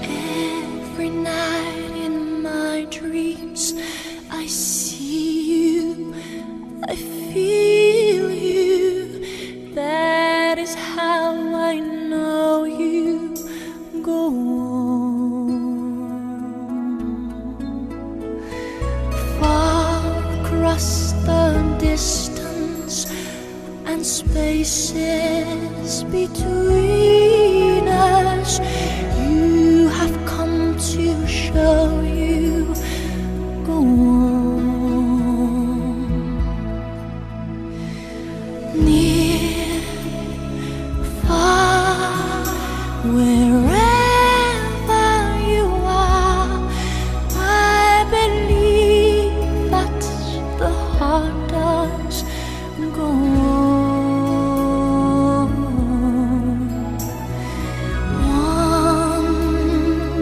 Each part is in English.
Every night in my dreams, I see you, I feel you. That is how I know you. Go on. Far across the distance and spaces between us, you have come to show you. Go on. Near, far, wherever you are, I believe that the heart does. Go on.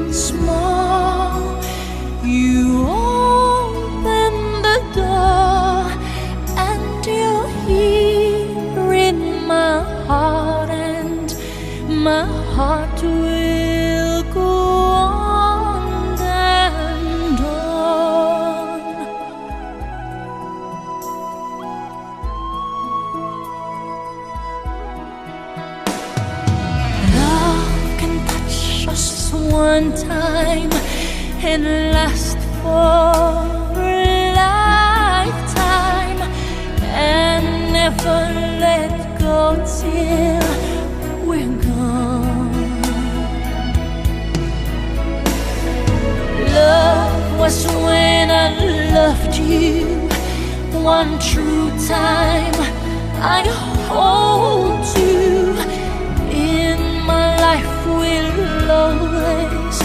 Once more, you open the door, and you're here in my heart, and my heart will go on and on. Love can touch us one time and last for a lifetime, and never let go till we're gone. Love was when I loved you one true time. I hold you in my life, will always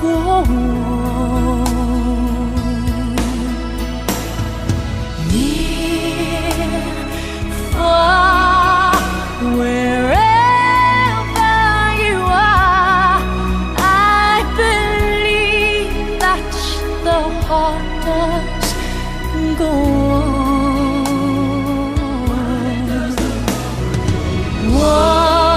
go on. Near, far, wherever you are, I believe that the heart does go on.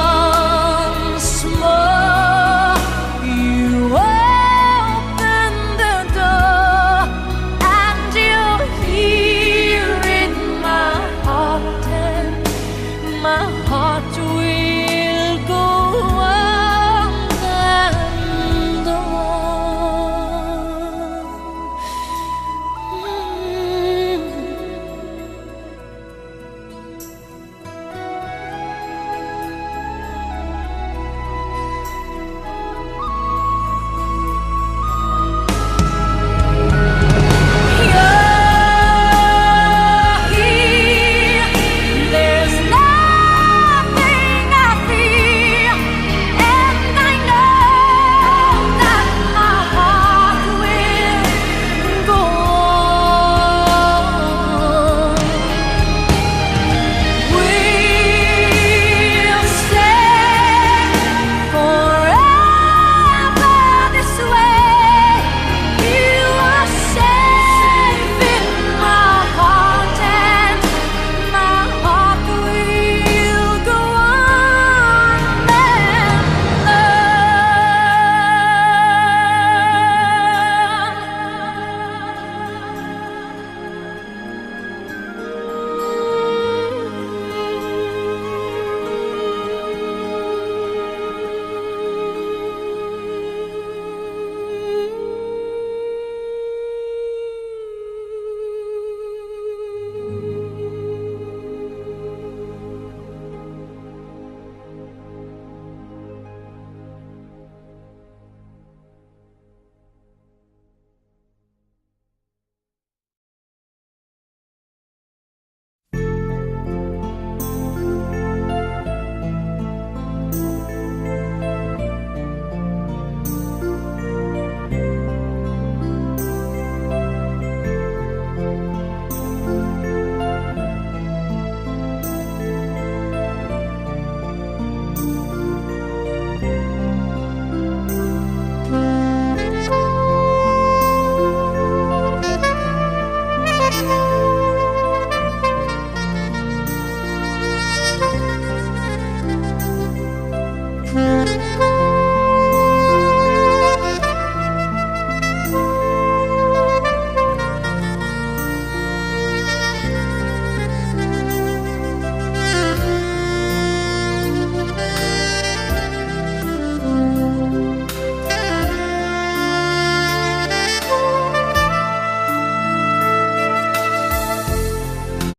Once more, you open the door, and you're here in my heart, and my heart will